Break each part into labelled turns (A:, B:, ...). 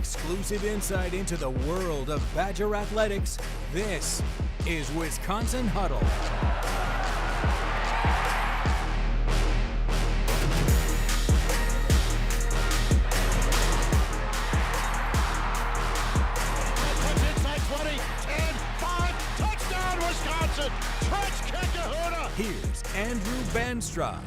A: exclusive insight into the world of Badger athletics, this is Wisconsin Huddle. Here's Andrew Banstra.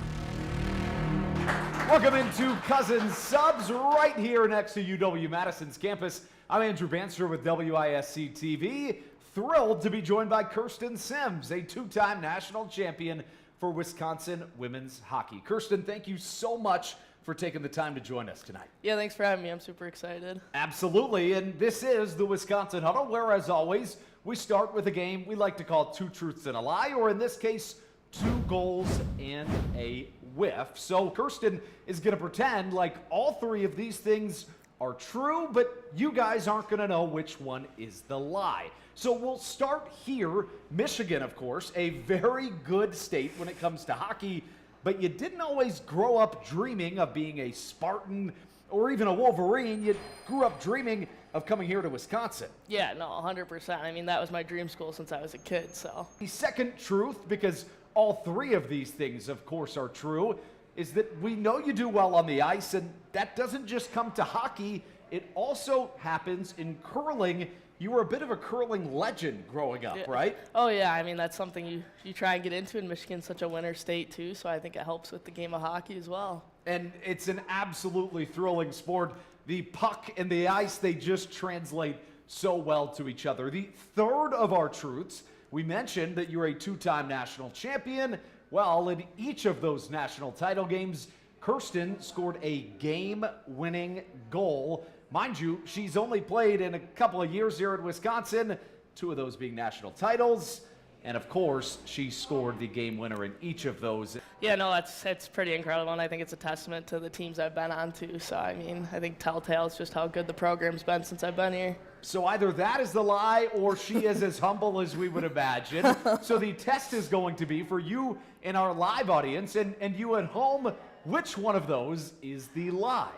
B: Welcome into Cousins Subs right here next to UW-Madison's campus. I'm Andrew Banstra with WISC TV. Thrilled to be joined by Kirsten Simms, a two-time national champion for Wisconsin women's hockey. Kirsten, thank you so much for taking the time to join us tonight.
C: Yeah, thanks for having me. I'm super excited.
B: Absolutely, and this is the Wisconsin Huddle, where, as always, we start with a game we like to call Two Truths and a Lie, or in this case, 2 goals and a whiff. So Kirsten is going to pretend like all 3 of these things are true, but you guys aren't going to know which one is the lie. So we'll start here. Michigan, of course, a very good state when it comes to hockey, but you didn't always grow up dreaming of being a Spartan or even a Wolverine. You grew up dreaming of coming here to Wisconsin.
C: Yeah, no, 100%. I mean, that was my dream school since I was a kid, so.
B: The second truth, because all 3 of these things, of course, are true, is that we know you do well on the ice, and that doesn't just come to hockey. It also happens in curling. You were a bit of a curling legend growing up, right?
C: Oh, yeah. I mean, that's something you try and get into, and Michigan's such a winter state, too, so I think it helps with the game of hockey as well.
B: And it's an absolutely thrilling sport. The puck and the ice, they just translate so well to each other. The third of our truths, we mentioned that you're a 2-time national champion. Well, in each of those national title games, Kirsten scored a game-winning goal. Mind you, she's only played in a couple of years here at Wisconsin, 2 of those being national titles. And of course, she scored the game winner in each of those.
C: Yeah, no, it's pretty incredible, and I think it's a testament to the teams I've been on too. So, I mean, I think telltale is just how good the program's been since I've been here.
B: So either that is the lie, or she is as humble as we would imagine. So the test is going to be for you in our live audience, and you at home, which one of those is the lie?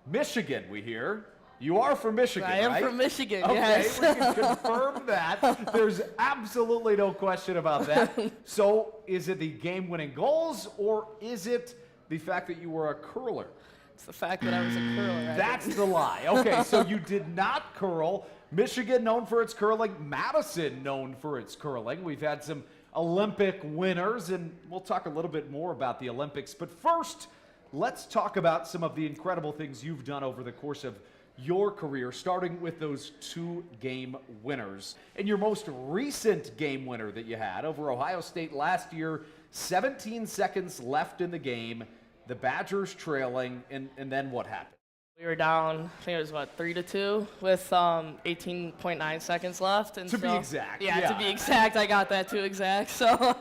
B: Michigan, we hear. You are from Michigan, right?
C: I am from Michigan,
B: okay,
C: yes.
B: We can confirm that. There's absolutely no question about that. So is it the game-winning goals, or is it the fact that you were a curler?
C: It's the fact that I was a curler.
B: That's the lie. Okay, so you did not curl. Michigan known for its curling. Madison known for its curling. We've had some Olympic winners, and we'll talk a little bit more about the Olympics. But first, let's talk about some of the incredible things you've done over the course of your career, starting with those 2 game winners. And your most recent game winner that you had over Ohio State last year, 17 seconds left in the game, the Badgers trailing, and then what happened?
C: We were down, I think it was, 3-2 with 18.9 seconds left. And
B: to be exact.
C: Yeah, to be exact. I got that too exact. So,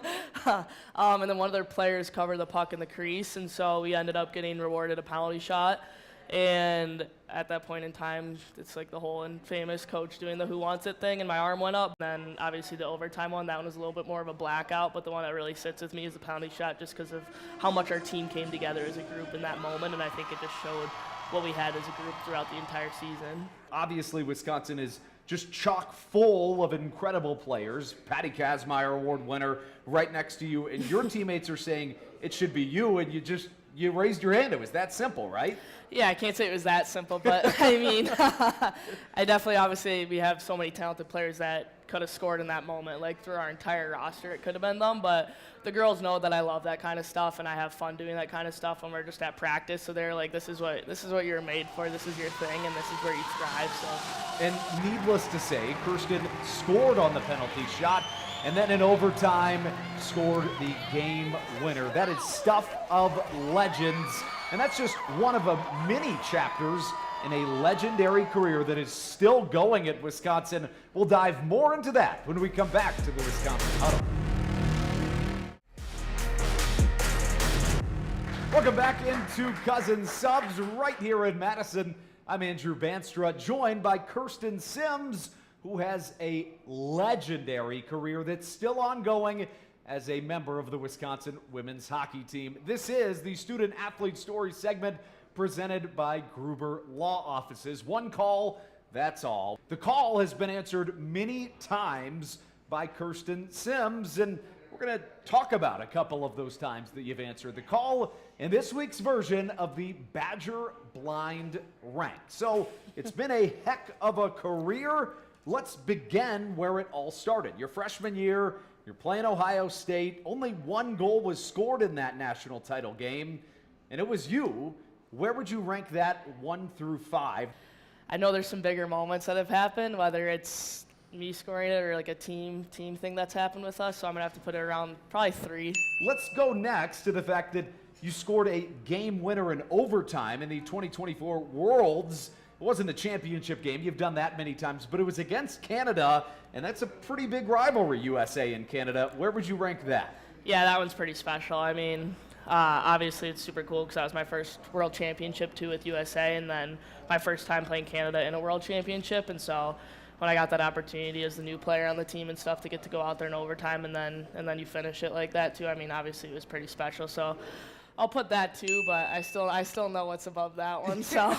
C: and then one of their players covered the puck in the crease, and so we ended up getting rewarded a penalty shot. And at that point in time, it's like the whole famous coach doing the who wants it thing, and my arm went up. And then obviously the overtime one, that one was a little bit more of a blackout, but the one that really sits with me is the penalty shot, just because of how much our team came together as a group in that moment, and I think it just showed what we had as a group throughout the entire season.
B: Obviously, Wisconsin is just chock full of incredible players. Patty Kazmaier Award winner right next to you, and your teammates are saying it should be you, and you raised your hand. It was that simple, right?
C: Yeah, I can't say it was that simple, but I mean, I definitely, obviously, we have so many talented players that could have scored in that moment. Like through our entire roster, it could have been them, but the girls know that I love that kind of stuff, and I have fun doing that kind of stuff when we're just at practice. So they're like, this is what you're made for, this is your thing, and this is where you thrive. So.
B: And needless to say, Kirsten scored on the penalty shot, and then in overtime scored the game winner. That is stuff of legends, and that's just one of many chapters in a legendary career that is still going at Wisconsin. We'll dive more into that when we come back to the Wisconsin Huddle. Welcome back into Cousins Subs right here in Madison. I'm Andrew Banstra, joined by Kirsten Simms, who has a legendary career that's still ongoing as a member of the Wisconsin women's hockey team. This is the Student Athlete Story segment presented by Gruber Law Offices. One call, that's all. The call has been answered many times by Kirsten Simms, and we're going to talk about a couple of those times that you've answered the call in this week's version of the Badger Blind Rank. So it's been a heck of a career. Let's begin where it all started. Your freshman year, you're playing Ohio State. Only one goal was scored in that national title game, and it was you. Where would you rank that 1 through 5?
C: I know there's some bigger moments that have happened, whether it's me scoring it or like a team thing that's happened with us, so I'm going to have to put it around probably 3.
B: Let's go next to the fact that you scored a game winner in overtime in the 2024 Worlds. It wasn't a championship game. You've done that many times, but it was against Canada, and that's a pretty big rivalry, USA and Canada. Where would you rank that?
C: Yeah, that one's pretty special. I mean, obviously it's super cool because that was my first World Championship too with USA, and then my first time playing Canada in a World Championship, and so when I got that opportunity as the new player on the team and stuff to get to go out there in overtime and then you finish it like that too, I mean, obviously it was pretty special. So I'll put that too, but I still know what's above that one. So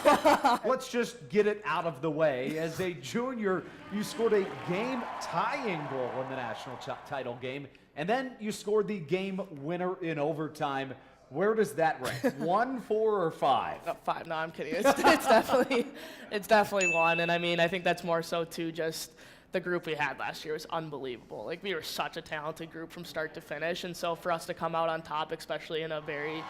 B: let's just get it out of the way. As a junior, you scored a game-tying goal in the national title game, and then you scored the game winner in overtime. Where does that rank? 1, 4, or 5?
C: 5. No, I'm kidding. It's definitely 1, and I mean, I think that's more so too just the group we had last year was unbelievable. Like, we were such a talented group from start to finish, and so for us to come out on top, especially in a very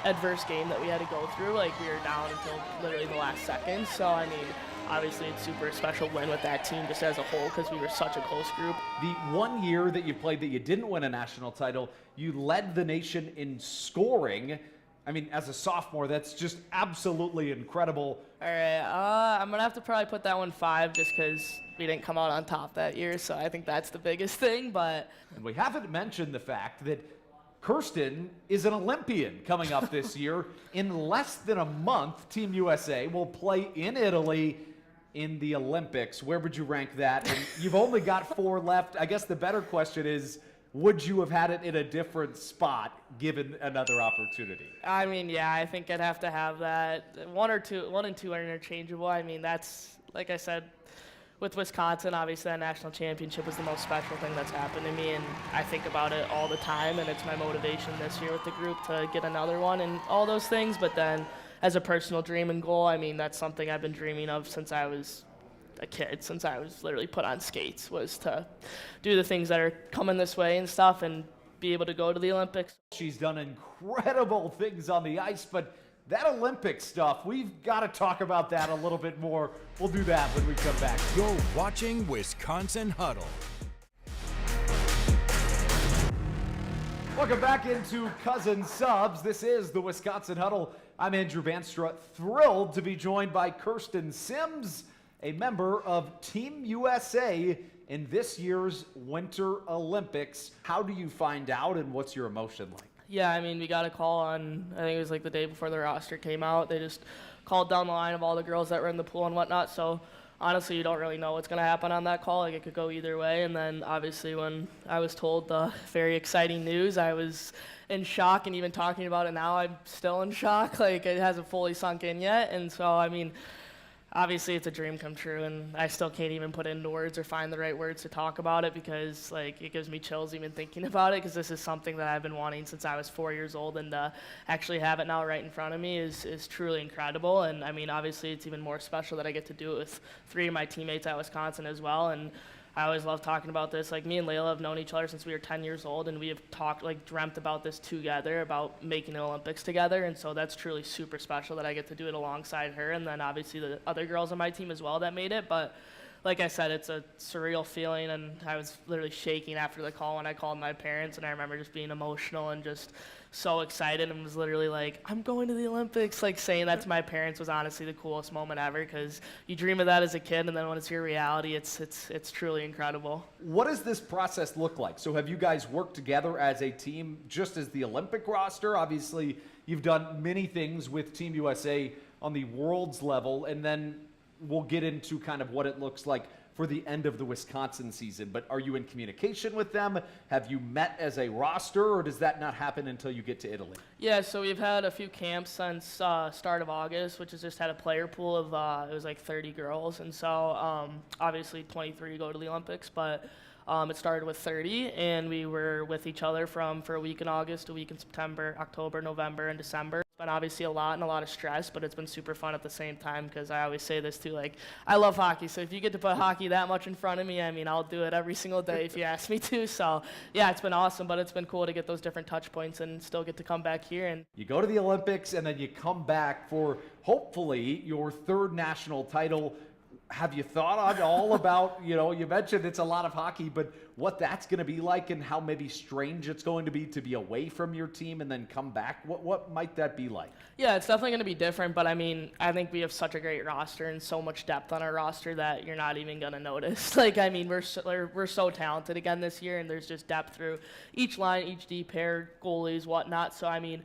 C: adverse game that we had to go through, like, we were down until literally the last second. So, I mean, obviously it's super special win with that team just as a whole because we were such a close group.
B: The 1 year that you played that you didn't win a national title, you led the nation in scoring. I mean, as a sophomore, that's just absolutely incredible.
C: All right, I'm going to have to probably put that one 5 just because we didn't come out on top that year, so I think that's the biggest thing. But
B: and we haven't mentioned the fact that Kirsten is an Olympian coming up this year. In less than a month, Team USA will play in Italy in the Olympics. Where would you rank that? And you've only got 4 left. I guess the better question is, would you have had it in a different spot given another opportunity?
C: I mean, yeah, I think I'd have to have that. 1 and 2 are interchangeable. I mean, that's, like I said, with Wisconsin, obviously that national championship was the most special thing that's happened to me, and I think about it all the time, and it's my motivation this year with the group to get another one and all those things. But then as a personal dream and goal, I mean, that's something I've been dreaming of since I was a kid, since I was literally put on skates, was to do the things that are coming this way and stuff and be able to go to the Olympics.
B: She's done incredible things on the ice, but that Olympic stuff, we've got to talk about that a little bit more. We'll do that when we come back.
A: You're watching Wisconsin Huddle.
B: Welcome back into Cousin Subs. This is the Wisconsin Huddle. I'm Andrew Banstra, thrilled to be joined by Kirsten Simms, a member of Team USA in this year's Winter Olympics. How do you find out, and what's your emotion like?
C: Yeah, I mean, we got a call on, I think it was like the day before the roster came out. They just called down the line of all the girls that were in the pool and whatnot. So honestly, you don't really know what's going to happen on that call. Like, it could go either way. And then obviously when I was told the very exciting news, I was in shock, and even talking about it now, I'm still in shock. Like, it hasn't fully sunk in yet. And so, I mean, obviously it's a dream come true, and I still can't even put it into words or find the right words to talk about it because, like, it gives me chills even thinking about it, because this is something that I've been wanting since I was 4 years old, and to actually have it now right in front of me is truly incredible. And I mean, obviously it's even more special that I get to do it with 3 of my teammates at Wisconsin as well. And I always love talking about this. Like, me and Layla have known each other since we were 10 years old, and we have talked, like, dreamt about this together, about making the Olympics together. And so that's truly super special that I get to do it alongside her, and then obviously the other girls on my team as well that made it. But like I said, it's a surreal feeling, and I was literally shaking after the call when I called my parents, and I remember just being emotional and just so excited, and was literally like, I'm going to the Olympics. Like, saying that to my parents was honestly the coolest moment ever, because you dream of that as a kid, and then when it's your reality, it's truly incredible.
B: What does this process look like? So have you guys worked together as a team just as the Olympic roster? Obviously, you've done many things with Team USA on the world's level, and then we'll get into kind of what it looks like for the end of the Wisconsin season. But are you in communication with them? Have you met as a roster, or does that not happen until you get to Italy?
C: Yeah, so we've had a few camps since start of August, which has just had a player pool of, it was like 30 girls. And so obviously 23 go to the Olympics, but it started with 30, and we were with each other for a week in August, a week in September, October, November, and December. It's been obviously a lot and a lot of stress, but it's been super fun at the same time, because I always say this too, like, I love hockey, so if you get to put hockey that much in front of me, I mean, I'll do it every single day if you ask me to. So yeah, it's been awesome, but it's been cool to get those different touch points and still get to come back here. And
B: you go to the Olympics, and then you come back for hopefully your third national title. Have you thought at all about, you mentioned it's a lot of hockey, but what that's going to be like and how maybe strange it's going to be away from your team and then come back? What might that be like? Yeah,
C: it's definitely going to be different, but I mean, I think we have such a great roster and so much depth on our roster that you're not even going to notice. Like, I mean, we're so talented again this year, and there's just depth through each line, each D pair, goalies, whatnot. So, I mean,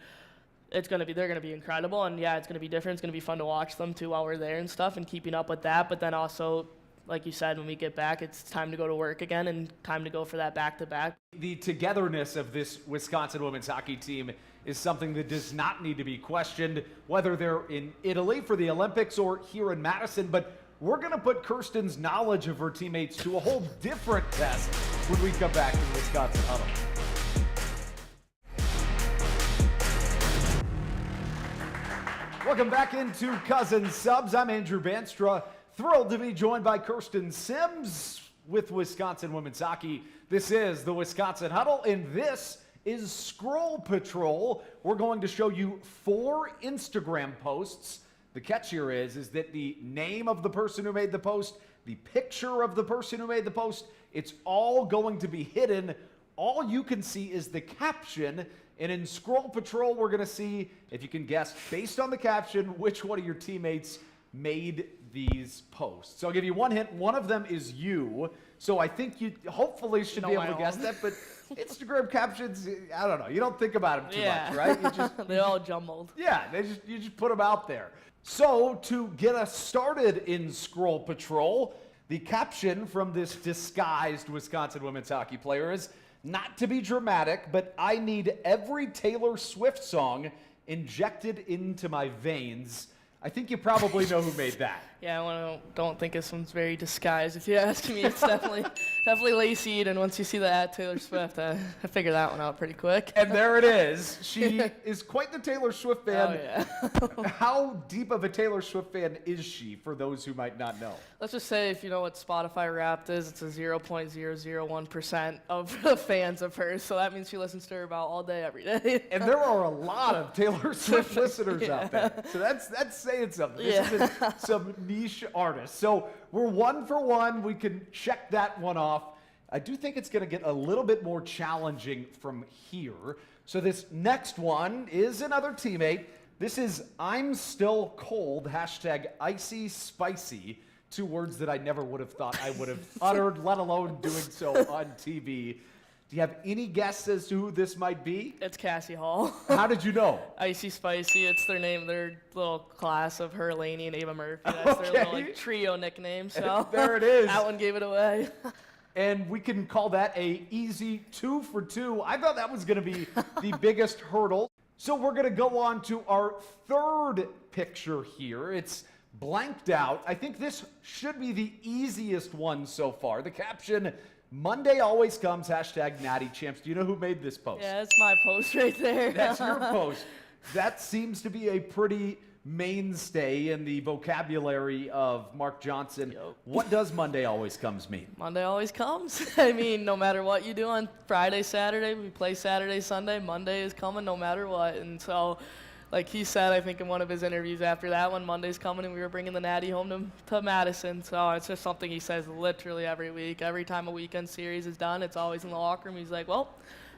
C: they're going to be incredible, and yeah, it's going to be different. It's going to be fun to watch them too while we're there and stuff, and keeping up with that. But then also, like you said, when we get back, it's time to go to work again and time to go for that back-to-back.
B: The togetherness of this Wisconsin women's hockey team is something that does not need to be questioned, whether they're in Italy for the Olympics or here in Madison. But we're going to put Kirsten's knowledge of her teammates to a whole different test when we come back to the Wisconsin Huddle. Welcome back into Cousin Subs. I'm Andrew Banstra. Thrilled to be joined by Kirsten Simms with Wisconsin Women's Hockey. This is the Wisconsin Huddle, and this is Scroll Patrol. We're going to show you 4 Instagram posts. The catch here is that the name of the person who made the post, the picture of the person who made the post, it's all going to be hidden. All you can see is the caption. And in Scroll Patrol, we're going to see if you can guess, based on the caption, which one of your teammates made these posts. So I'll give you one hint. One of them is you. So I think you hopefully should be able to guess that. But Instagram captions, I don't know. You don't think about them too much, right?
C: They're all jumbled.
B: Yeah, you just put them out there. So to get us started in Scroll Patrol, the caption from this disguised Wisconsin women's hockey player is, "Not to be dramatic, but I need every Taylor Swift song injected into my veins." I think you probably know who made that.
C: Yeah, I don't think this one's very disguised. If you ask me, it's definitely Lacey. And once you see the @Taylor Swift, I figured that one out pretty quick.
B: And there it is. She is quite the Taylor Swift fan.
C: Oh, yeah.
B: How deep of a Taylor Swift fan is she, for those who might not know?
C: Let's just say, if you know what Spotify Wrapped is, it's a 0.001% of the fans of hers. So that means she listens to her about all day, every day.
B: And there are a lot of Taylor Swift listeners out there. So that's saying something. This is some niche artist. So we're 1 for 1. We can check that one off. I do think it's going to get a little bit more challenging from here. So this next one is another teammate. This is "I'm still cold," #icy spicy. 2 words that I never would have thought I would have uttered, let alone doing so on TV. Do you have any guess as to who this might be?
C: It's Cassie Hall.
B: How did you know?
C: Icy Spicy, it's their name, their little class of her, Lainey, and Ava Murphy. That's their little trio nickname. So
B: there it is.
C: That one gave it away.
B: And we can call that a easy 2 for 2. I thought that was going to be the biggest hurdle. So we're going to go on to our third picture here. It's blanked out. I think this should be the easiest one so far. The caption, "Monday always comes," #Natty Champs. Do you know who made this post?
C: Yeah, it's my post right there.
B: That's your post. That seems to be a pretty mainstay in the vocabulary of Mark Johnson.
C: Yep.
B: What does "Monday always comes" mean?
C: Monday always comes. I mean, no matter what you do on Friday, Saturday, we play Saturday, Sunday, Monday is coming no matter what. And so, like he said, I think in one of his interviews after that one, Monday's coming and we were bringing the Natty home to Madison. So it's just something he says literally every week. Every time a weekend series is done, it's always in the locker room. He's like, well,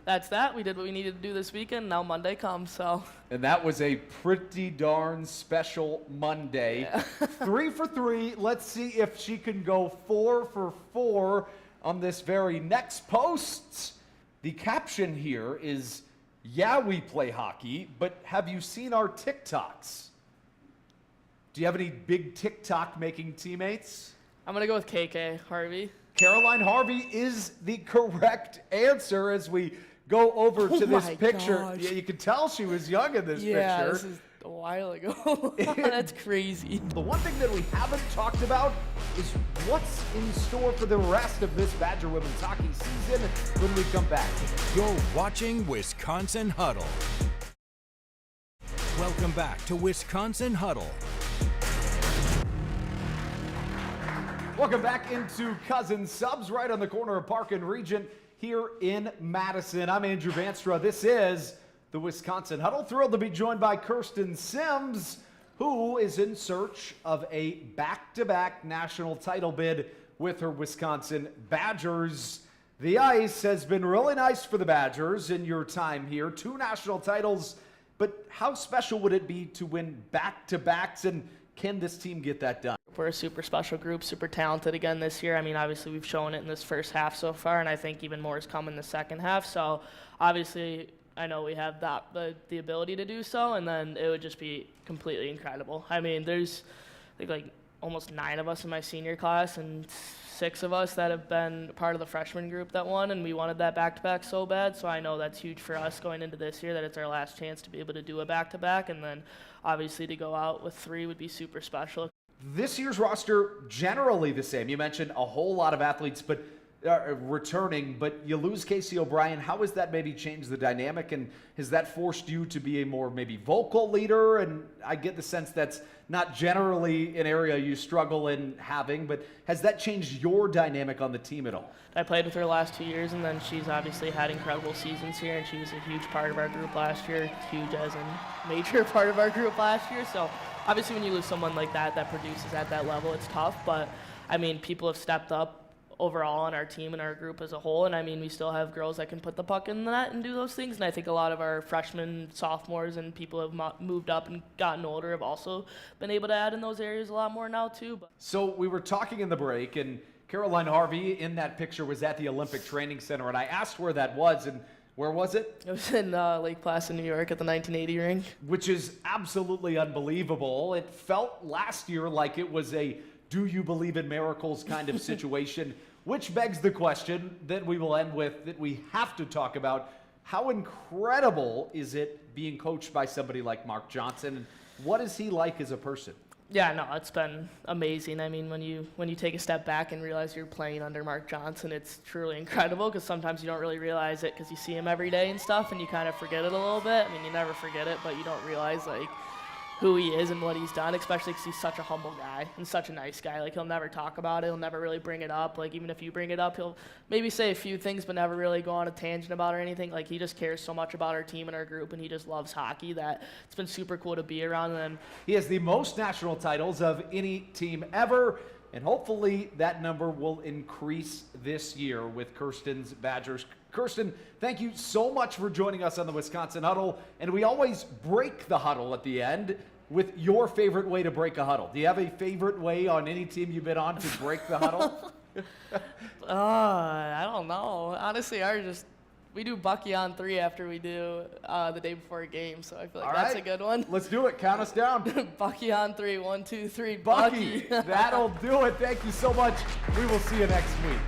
C: that's that. We did what we needed to do this weekend. Now Monday comes. So.
B: And that was a pretty darn special Monday.
C: Yeah.
B: 3 for 3. Let's see if she can go 4 for 4 on this very next post. The caption here is, "Yeah, we play hockey, but have you seen our TikToks?" Do you have any big TikTok making teammates?
C: I'm going to go with KK, Harvey.
B: Caroline Harvey is the correct answer as we go over to this
C: my
B: picture.
C: gosh.
B: Yeah, you can tell she was young in this
C: Yeah,
B: picture.
C: this is a while ago. That's crazy.
B: The one thing that we haven't talked about is what's in store for the rest of this Badger women's hockey season when we come back.
A: You're watching Wisconsin Huddle. Welcome back to Wisconsin Huddle.
B: Welcome back into Cousin Subs right on the corner of Park and Regent here in Madison. I'm Andrew Vanstra. This is the Wisconsin Huddle. Thrilled to be joined by Kirsten Simms, who is in search of a back-to-back national title bid with her Wisconsin Badgers. The ice has been really nice for the Badgers in your time here. 2 national titles, but how special would it be to win back-to-backs, and can this team get that done?
C: We're a super special group, super talented again this year. I mean, obviously we've shown it in this first half so far, and I think even more is coming in the second half. So obviously I know we have the ability to do so, and then it would just be completely incredible. I mean, there's I think like almost 9 of us in my senior class and 6 of us that have been part of the freshman group that won, and we wanted that back-to-back so bad. So I know that's huge for us going into this year, that it's our last chance to be able to do a back-to-back, and then obviously to go out with 3 would be super special.
B: This year's roster generally the same. You mentioned a whole lot of athletes, but returning, but you lose Casey O'Brien. How has that maybe changed the dynamic, and has that forced you to be a more maybe vocal leader? And I get the sense that's not generally an area you struggle in having, but has that changed your dynamic on the team at all?
C: I played with her last 2 years, and then she's obviously had incredible seasons here, and she was a huge part of our group last year, huge as in major part of our group last year. So obviously when you lose someone like that produces at that level, it's tough, but I mean, people have stepped up overall on our team and our group as a whole, and I mean, we still have girls that can put the puck in the net and do those things, and I think a lot of our freshmen, sophomores, and people who have moved up and gotten older have also been able to add in those areas a lot more now too.
B: So we were talking in the break, and Caroline Harvey in that picture was at the Olympic Training Center, and I asked where that was, and where was it?
C: It was in Lake Placid, New York at the 1980 rink.
B: Which is absolutely unbelievable. It felt last year like it was a do you believe in miracles kind of situation, which begs the question that we will end with, that we have to talk about. How incredible is it being coached by somebody like Mark Johnson? And what is he like as a person?
C: Yeah, no, it's been amazing. I mean, when you take a step back and realize you're playing under Mark Johnson, it's truly incredible, because sometimes you don't really realize it because you see him every day and stuff, and you kind of forget it a little bit. I mean, you never forget it, but you don't realize like who he is and what he's done, especially because he's such a humble guy and such a nice guy. Like, he'll never talk about it. He'll never really bring it up. Like, even if you bring it up, he'll maybe say a few things but never really go on a tangent about it or anything. Like, he just cares so much about our team and our group, and he just loves hockey that it's been super cool to be around. And
B: he has the most national titles of any team ever, and hopefully that number will increase this year with Kirsten's Badgers. Kirsten, thank you so much for joining us on the Wisconsin Huddle, and we always break the huddle at the end with your favorite way to break a huddle. Do you have a favorite way on any team you've been on to break the huddle?
C: I don't know. Honestly, we do Bucky on 3 after we do the day before a game, so I feel like that's a good one.
B: Let's do it. Count us down.
C: Bucky on 3. 1, 2, 3.
B: Bucky. That'll do it. Thank you so much. We will see you next week.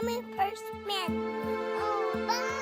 D: I'm a first man. Oh, bye.